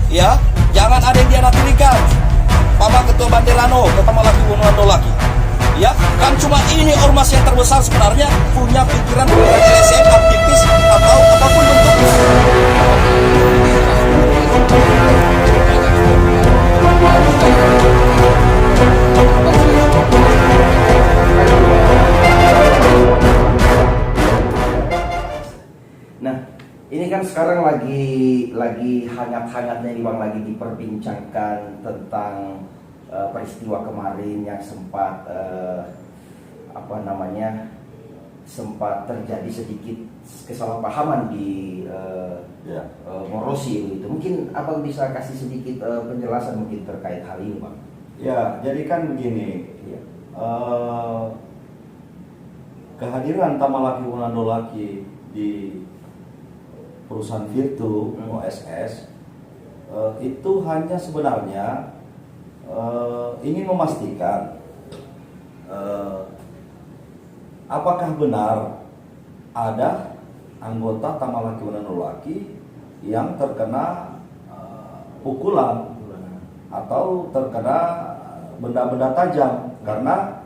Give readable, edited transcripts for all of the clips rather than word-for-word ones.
Ya, jangan ada yang dianaktirikan. Bapak Ketua Banderano, ketemu lagi Wonondo lagi. Ya, kan cuma ini ormas yang terbesar sebenarnya punya pikiran LSM, aktivis atau apapun bentuknya. Nah, ini kan sekarang lagi hangat-hangatnya nih Bang, lagi diperbincangkan tentang peristiwa kemarin yang sempat sempat terjadi sedikit kesalahpahaman di Morosi begitu. Mungkin Abang bisa kasih sedikit penjelasan mungkin terkait hal ini, Bang. Ya, jadi kan begini. Iya. Kehadiran Tamalaki Wonondo Laki di perusahaan Virtu OSS itu hanya sebenarnya ingin memastikan apakah benar ada anggota Tamalaki Wonondo Laki yang terkena pukulan atau terkena benda-benda tajam, karena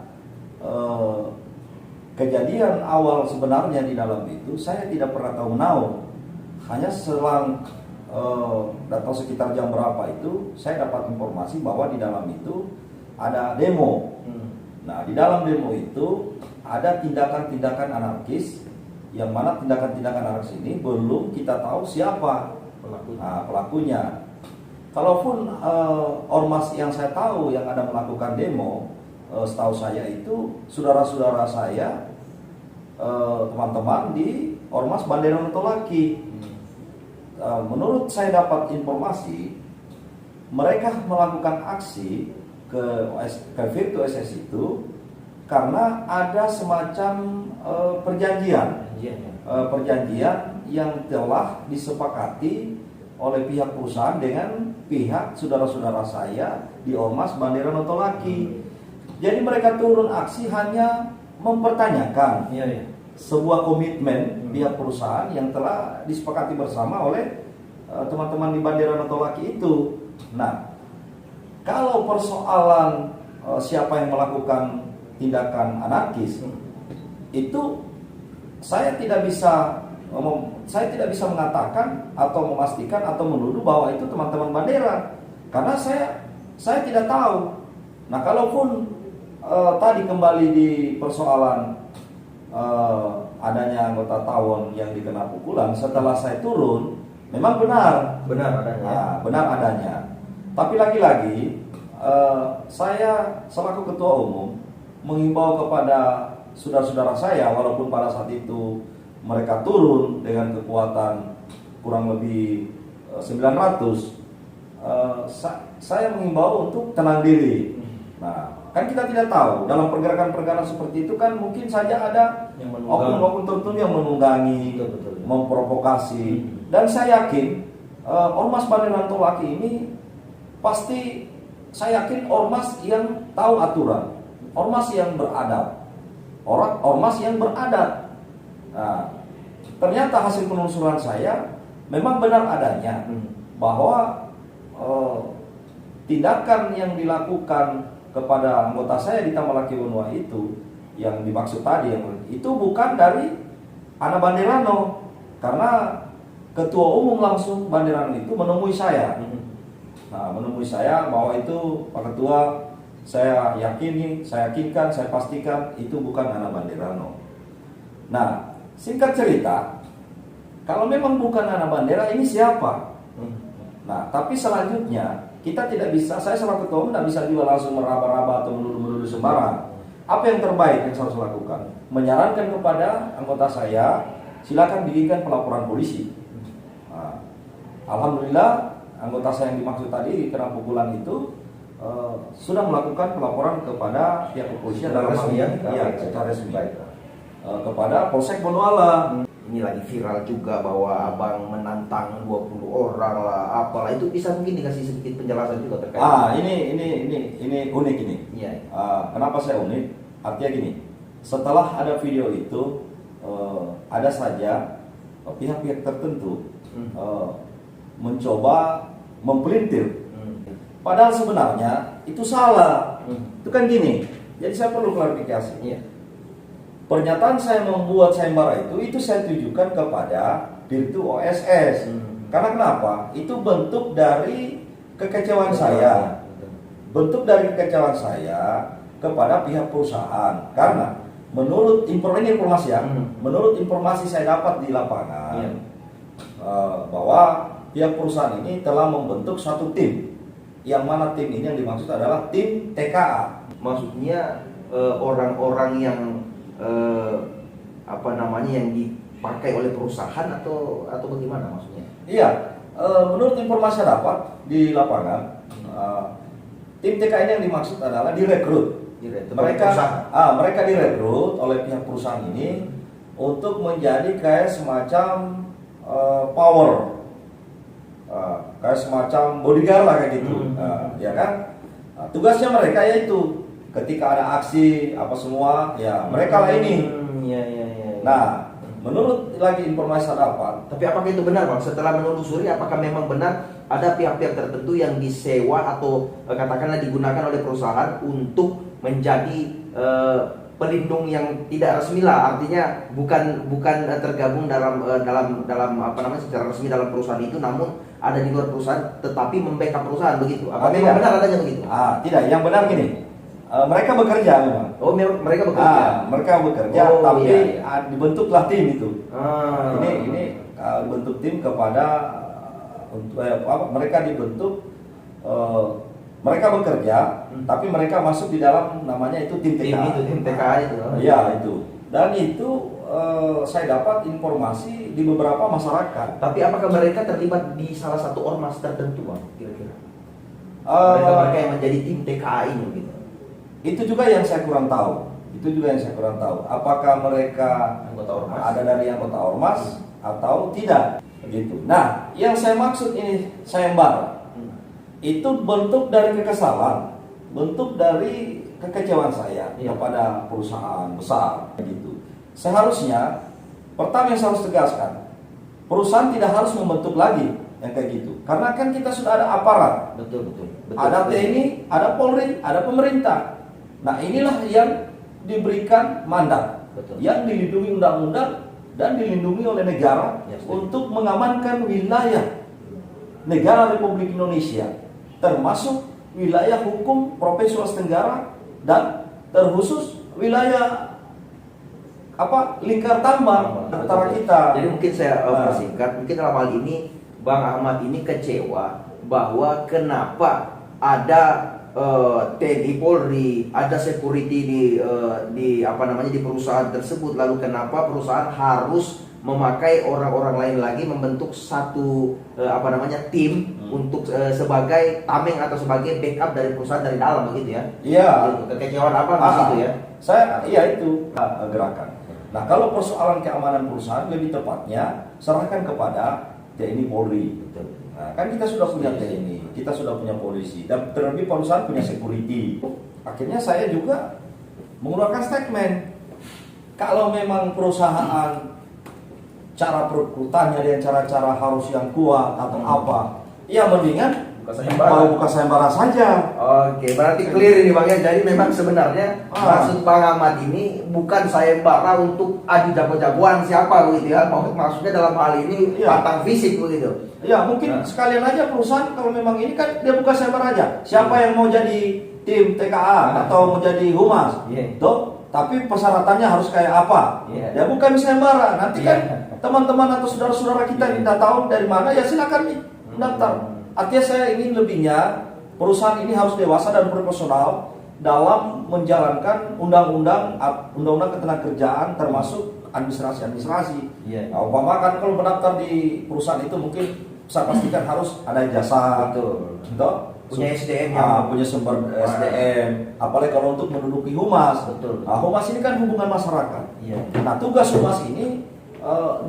kejadian awal sebenarnya di dalam itu saya tidak pernah tahu menau. Hanya selang atau sekitar jam berapa itu saya dapat informasi bahwa di dalam itu ada demo. Nah, di dalam demo itu ada tindakan-tindakan anarkis, yang mana tindakan-tindakan anarkis ini belum kita tahu siapa pelakunya. Kalaupun ormas yang saya tahu yang ada melakukan demo, setahu saya itu saudara-saudara saya, teman-teman di ormas Banderano Laki. Menurut saya dapat informasi, mereka melakukan aksi ke Virtu SS itu karena ada semacam perjanjian yang telah disepakati oleh pihak perusahaan dengan pihak saudara-saudara saya di ormas Banderano Laki. Jadi mereka turun aksi hanya mempertanyakan sebuah komitmen pihak perusahaan yang telah disepakati bersama oleh teman-teman di Banderano Laki itu. Nah, kalau persoalan siapa yang melakukan tindakan anarkis itu saya tidak bisa mengatakan atau memastikan atau menuduh bahwa itu teman-teman Bandera, karena saya tidak tahu. Nah, kalaupun tadi kembali di persoalan adanya anggota tawon yang dikena pukulan setelah saya turun, memang benar adanya. Tapi lagi-lagi saya selaku ketua umum mengimbau kepada saudara-saudara saya, walaupun pada saat itu mereka turun dengan kekuatan kurang lebih 900, saya mengimbau untuk tenang diri. Nah, kan kita tidak tahu dalam pergerakan-pergerakan seperti itu kan mungkin saja ada oknum-oknum tertentu yang menunggangi, memprovokasi. Dan saya yakin ormas Banderano Laki ini pasti, saya yakin ormas yang tahu aturan, ormas yang beradab, ormas yang beradat. Nah, ternyata hasil penelusuran saya memang benar adanya bahwa tindakan yang dilakukan kepada anggota saya di Tamalaki Wonondo itu yang dimaksud tadi itu bukan dari anak Banderano, karena ketua umum langsung Banderano itu menemui saya. Nah, menemui saya bahwa itu Pak Ketua, saya yakinkan, saya pastikan itu bukan anak Banderano. Nah, singkat cerita, kalau memang bukan anak Bandera, ini siapa? Nah, tapi selanjutnya kita tidak bisa, saya selaku ketua umum tidak bisa juga langsung meraba-raba atau menuduh-menuduh sembarang. Apa yang terbaik yang saya harus lakukan? Menyarankan kepada anggota saya, silakan bikinkan pelaporan polisi. Nah, alhamdulillah anggota saya yang dimaksud tadi kena pukulan itu sudah melakukan pelaporan kepada pihak kepolisian dalam secara resmi. Kepada Polsek Bondoala. Ini lagi viral juga bahwa Abang menantang 20 orang lah, apalah itu, bisa mungkin dikasih sedikit penjelasan juga terkait. Ini unik ini. Iya. Kenapa saya unik? Artinya gini, setelah ada video itu ada saja pihak-pihak tertentu mencoba mempelintir. Padahal sebenarnya itu salah. Itu kan gini. Jadi saya perlu klarifikasi. Iya. Pernyataan saya membuat sayembara itu saya tujukan kepada Dirtu OSS. Karena kenapa? Itu bentuk dari kekecewaan saya. Bentuk dari kekecewaan saya kepada pihak perusahaan. Karena menurut informasi menurut informasi saya dapat di lapangan, bahwa pihak perusahaan ini telah membentuk satu tim. Yang mana tim ini yang dimaksud adalah tim TKA. Maksudnya orang-orang yang yang dipakai oleh perusahaan atau bagaimana maksudnya? Iya, menurut informasi saya dapat di lapangan, tim TKA ini yang dimaksud adalah direkrut. Mereka direkrut oleh pihak perusahaan ini untuk menjadi kayak semacam power, kayak semacam bodyguard lah kayak gitu, ya kan? Tugasnya mereka yaitu ketika ada aksi apa semua, ya mereka lah ini. Nah, menurut lagi informasi saya dapat. Tapi apakah itu benar, Bang? Setelah menelusuri, apakah memang benar ada pihak-pihak tertentu yang disewa atau katakanlah digunakan oleh perusahaan untuk menjadi pelindung yang tidak resmi lah, artinya bukan tergabung dalam secara resmi dalam perusahaan itu, namun ada di luar perusahaan tetapi membackup perusahaan, begitu? Apa memang benar adanya begitu? Tidak, yang benar gini. Mereka bekerja memang. Oh, mereka bekerja. Mereka bekerja, tapi dibentuklah tim itu. Ini bentuk tim kepada mereka dibentuk. Mereka bekerja, tapi mereka masuk di dalam namanya itu tim TKA. Tim TKA itu. Iya itu. Dan itu saya dapat informasi di beberapa masyarakat. Tapi apakah mereka terlibat di salah satu ormas tertentu, Bang? Kira-kira? Mereka yang menjadi tim TKA ini, gitu. Itu juga yang saya kurang tahu. Apakah mereka ada dari anggota ormas atau tidak? Begitu. Nah, yang saya maksud ini sayembara. Itu bentuk dari kekesalan, bentuk dari kekecewaan saya kepada perusahaan besar. Begitu. Seharusnya pertama yang saya harus tegaskan, perusahaan tidak harus membentuk lagi yang kayak gitu. Karena kan kita sudah ada aparat. Betul. Ada TNI, ada Polri, ada pemerintah. Nah, inilah yang diberikan mandat, yang dilindungi undang-undang dan dilindungi oleh negara untuk mengamankan wilayah negara Republik Indonesia, termasuk wilayah hukum Provinsi Sulawesi Tenggara dan terkhusus wilayah lingkar tambang antara kita. Jadi mungkin saya persingkat, mungkin dalam hal ini Bang Ahmad ini kecewa bahwa kenapa ada TNI Polri, ada security di perusahaan tersebut, lalu kenapa perusahaan harus memakai orang-orang lain lagi, membentuk satu tim untuk sebagai tameng atau sebagai backup dari perusahaan dari dalam, begitu ya? Iya. Kekecewaan di situ ya? Itu gerakan. Nah, kalau persoalan keamanan perusahaan lebih tepatnya serahkan kepada TNI Polri. Betul. Nah, kan kita sudah punya TNI, kita sudah punya polisi, dan terlebih perusahaan punya security. Akhirnya saya juga mengeluarkan statement. Kalau memang perusahaan cara perekrutannya dengan cara-cara harus yang kuat atau apa, ya mendingan buka sayembara saja. Oke, berarti clear ini Bang ya. Jadi memang sebenarnya maksud Bang Ahmad ini bukan sayembara untuk adu jago-jagoan siapa begitu ya. Maksudnya dalam hal ini pantang fisik begitu. Ya, mungkin sekalian aja perusahaan kalau memang ini kan dia buka sayembara aja. Siapa yang mau jadi tim TKA atau mau jadi humas? Tuh, tapi persyaratannya harus kayak apa? Ya bukan sayembara. Nanti kan teman-teman atau saudara-saudara kita yang tidak tahu dari mana, ya silakan daftar. Artinya saya ingin lebihnya perusahaan ini harus dewasa dan profesional dalam menjalankan undang-undang ketenagakerjaan termasuk administrasi. Nah, umpama kan kalau mendaftar di perusahaan itu mungkin saya pastikan harus ada jasa. Betul. Punya SDM punya sumber SDM. Apalagi kalau untuk menduduki humas. Betul. Nah, humas ini kan hubungan masyarakat. Nah, tugas humas ini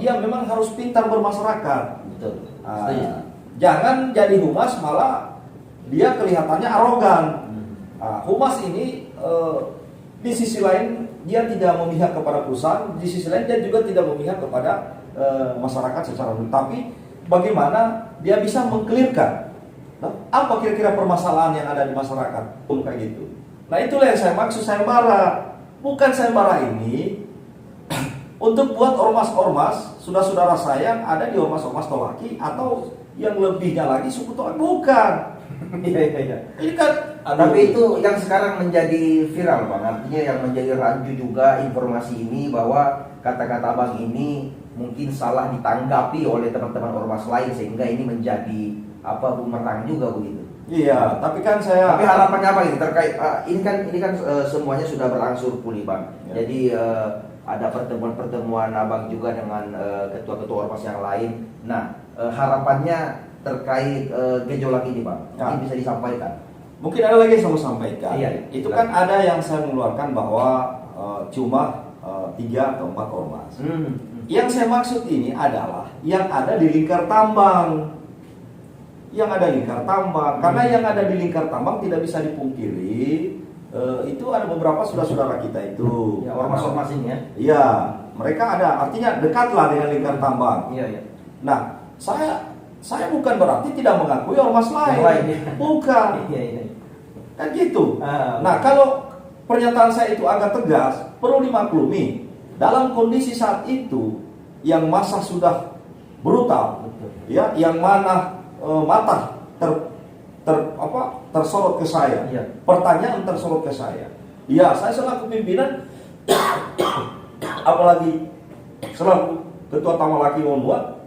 dia memang harus pintar bermasyarakat. Betul. Jangan jadi humas malah dia kelihatannya arogan. Humas ini di sisi lain dia tidak memihak kepada perusahaan, di sisi lain dia juga tidak memihak kepada masyarakat secara umum. Tapi bagaimana dia bisa mengkelirkan Nah, apa kira-kira permasalahan yang ada di masyarakat? Kayak gitu. Nah, itulah yang saya maksud sayembara. Bukan sayembara ini untuk buat ormas-ormas saudara-saudara saya yang ada di ormas-ormas Tolaki atau yang lebihnya lagi suku Tolaki, bukan. Iya. Ini kan Tapi itu yang sekarang menjadi viral Bang, artinya yang menjadi rancu juga informasi ini bahwa kata-kata Abang ini mungkin salah ditanggapi oleh teman-teman ormas lain sehingga ini menjadi bumerang juga begitu. iya, tapi kan saya Tapi harapannya apa ini terkait ini kan semuanya sudah berangsur pulih Bang. Ya. Jadi ada pertemuan-pertemuan Abang juga dengan ketua-ketua ormas yang lain. Nah, harapannya terkait gejolak ini Bang, Ya. mungkin bisa disampaikan. mungkin ada lagi yang saya mau sampaikan. Iya, Itu silakan. kan ada yang saya mengeluarkan bahwa cuma 3 atau 4 ormas. Yang saya maksud ini adalah yang ada di lingkar tambang. Yang ada di lingkar tambang. Karena yang ada di lingkar tambang tidak bisa dipungkiri, itu ada beberapa saudara-saudara kita itu. Ya, ormas-ormas ini ya. Iya, mereka ada, artinya dekatlah dengan lingkar tambang. Iya. Nah, saya bukan berarti tidak mengakui ormas lain. Yang lain, ya. Bukan. Iya. Kan gitu. Ah, Nah, kalau pernyataan saya itu agak tegas, perlu dimaklumi. Dalam kondisi saat itu yang masa sudah brutal, betul. ya, yang mana mata tersorot ke saya. Iya. Pertanyaan tersorot ke saya. Ya, saya selaku pimpinan apalagi selaku ketua Tamalaki Onwa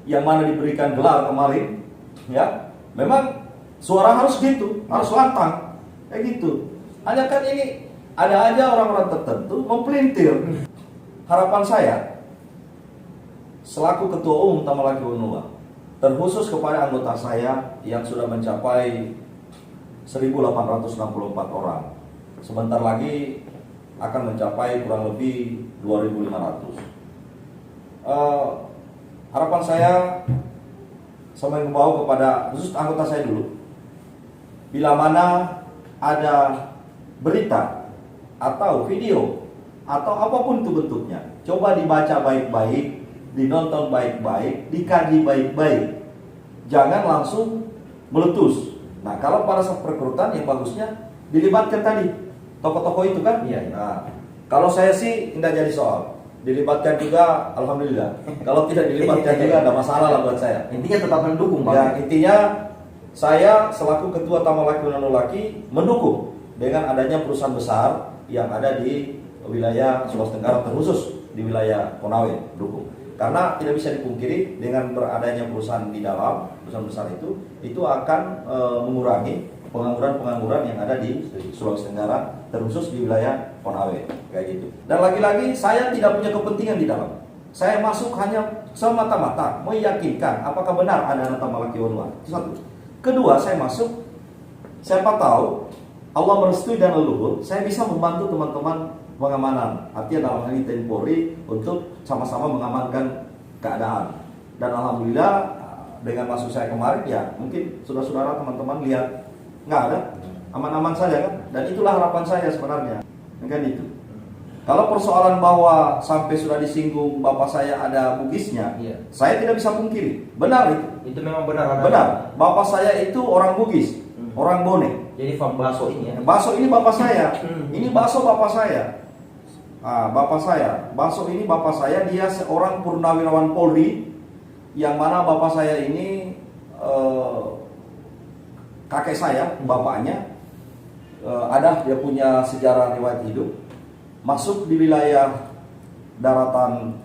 yang mana diberikan gelar kemarin, ya, memang suara harus gitu, harus lantang, kayak gitu. Hanya kan ini ada aja orang-orang tertentu mempelintir. Harapan saya selaku ketua umum Tamalaki Onwa, terkhusus kepada anggota saya yang sudah mencapai 1.864 orang. Sebentar lagi akan mencapai kurang lebih 2.500. Harapan saya menghimbau kepada khusus anggota saya dulu, bila mana ada berita atau video atau apapun itu bentuknya, coba dibaca baik-baik, dinonton baik-baik, dikaji baik-baik, jangan langsung meletus. Nah, kalau pada saat perekrutan yang bagusnya dilibatkan tadi tokoh-tokoh itu kan. Iya. Nah, kalau saya sih tidak jadi soal. Dilibatkan juga, alhamdulillah. Kalau tidak dilibatkan juga ada masalah lah buat saya. Intinya tetap mendukung Bang. Ya, intinya saya selaku ketua Tamalaki Onolaki mendukung dengan adanya perusahaan besar yang ada di wilayah Sulawesi Tenggara, terkhusus di wilayah Konawe, dukung. Karena tidak bisa dipungkiri dengan beradanya perusahaan di dalam, perusahaan besar itu akan mengurangi pengangguran yang ada di Sulawesi Tenggara, terkhusus di wilayah Konawe, kayak gitu. Dan lagi-lagi saya tidak punya kepentingan di dalam. Saya masuk hanya semata-mata meyakinkan apakah benar ada anak Tamalaki Onwa. Itu satu. Kedua, saya masuk, siapa tahu Allah merestui dan leluhur, saya bisa membantu teman-teman pengamanan. Artinya dalam hal ini TNI Polri untuk sama-sama mengamankan keadaan. Dan alhamdulillah dengan masuk saya kemarin, ya mungkin saudara-saudara teman-teman lihat nggak ada, aman-aman saja kan. Dan itulah harapan saya sebenarnya, kan itu. Kalau persoalan bahwa sampai sudah disinggung bapak saya ada bugisnya, Iya. saya tidak bisa pungkiri, benar itu. Itu memang benar. Benar, bapak saya itu orang Bugis, orang Bone. Jadi Fam Baso ini ya. Baso ini bapak saya, ini Baso bapak saya. Bapak saya, Baso ini bapak saya, dia seorang purnawirawan Polri, yang mana bapak saya ini kakek saya, bapaknya ada, dia punya sejarah riwayat hidup, masuk di wilayah daratan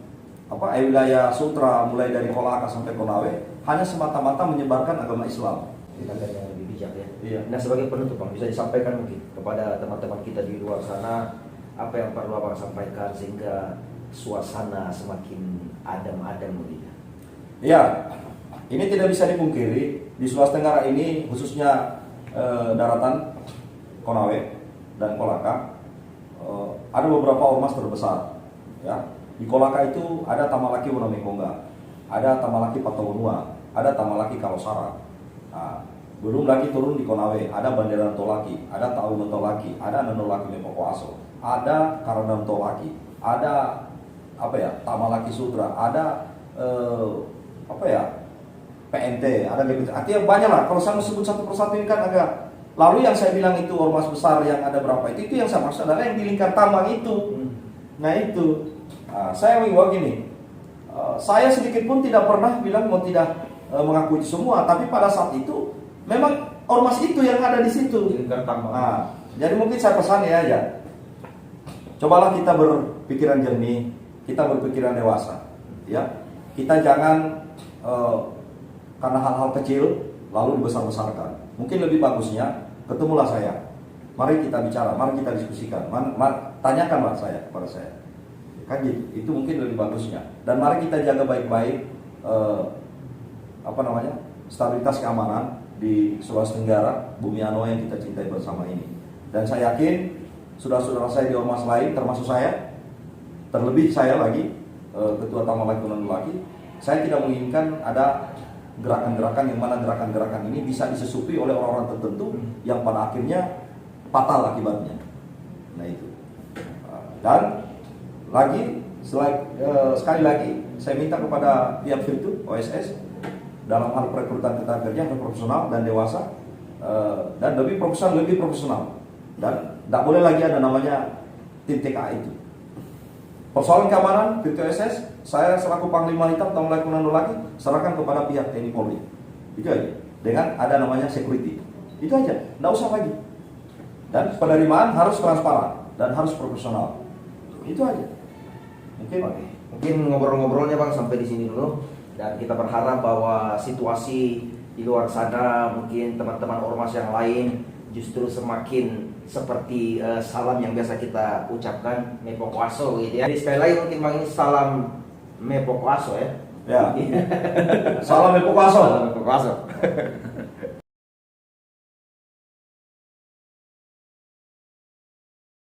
wilayah Sutra mulai dari Kolaka sampai Konawe hanya semata-mata menyebarkan agama Islam. Kita yang lebih bijak ya. Iya. Nah, sebagai penutup Bang, bisa disampaikan mungkin kepada teman-teman kita di luar sana apa yang perlu Abang sampaikan sehingga suasana semakin adem-adem begitu. Ya, ini tidak bisa dipungkiri di Sulawesi Tenggara ini, khususnya daratan Konawe dan Kolaka, ada beberapa ormas terbesar. Ya, di Kolaka itu ada Tamalaki Wonomengkonga, ada Tamalaki Patawonua, ada Tamalaki Kalosara. Nah, belum lagi turun di Konawe, ada Banderan Tolaki, ada Taungan Tolaki, ada Nanolaki Mepokoaso, ada Karadan Tolaki, ada Tamalaki Sutra, ada PNT, ada DPT. Artinya banyak lah. Kalau saya mau sebut satu persatu ini kan agak. Lalu yang saya bilang itu ormas besar yang ada berapa itu yang saya maksud adalah yang di lingkar tambang itu. Nah itu, saya ingin gini. Saya sedikit pun tidak pernah bilang mau tidak mengakui semua, tapi pada saat itu memang ormas itu yang ada di situ. Lingkar tambang. Jadi mungkin saya pesan ya aja. Cobalah kita berpikiran jernih, kita berpikiran dewasa, ya. Kita jangan karena hal-hal kecil lalu dibesar-besarkan. Mungkin lebih bagusnya ketemulah saya. Mari kita bicara, mari kita diskusikan. Tanyakanlah kepada saya. Kan gitu. Itu mungkin lebih bagusnya. Dan mari kita jaga baik-baik stabilitas keamanan di Sulawesi Tenggara, Bumi Anoa yang kita cintai bersama ini. Dan saya yakin saudara-saudara saya di ormas lain, termasuk saya, terlebih saya lagi, Ketua Tamalaki Gunung Laki, saya tidak menginginkan ada gerakan-gerakan yang mana gerakan-gerakan ini bisa disesupi oleh orang-orang tertentu yang pada akhirnya fatal akibatnya. Nah itu. Dan lagi, sekali lagi, saya minta kepada pihak Virtu, OSS, dalam hal perekrutan tenaga kerja yang profesional dan dewasa, dan lebih profesional. Dan tidak boleh lagi ada namanya tim TKA itu. Persoalan keamanan Virtu OSS, saya selaku Panglima Hitam Tamalaki Gunung Laki serahkan kepada pihak TNI Polri. Itu aja. Dengan ada namanya security. Itu aja. Tidak usah lagi. Dan penerimaan harus transparan dan harus profesional. Itu aja. Mungkin ngobrol-ngobrolnya Bang sampai di sini dulu, dan kita berharap bahwa situasi di luar sana mungkin teman-teman ormas yang lain justru semakin seperti salam yang biasa kita ucapkan Mepokwaso gitu ya. Jadi sekali lagi mungkin Bang ini salam Mepokwaso ya. Ya. Salam Mepokwaso. Salam Mepokwaso.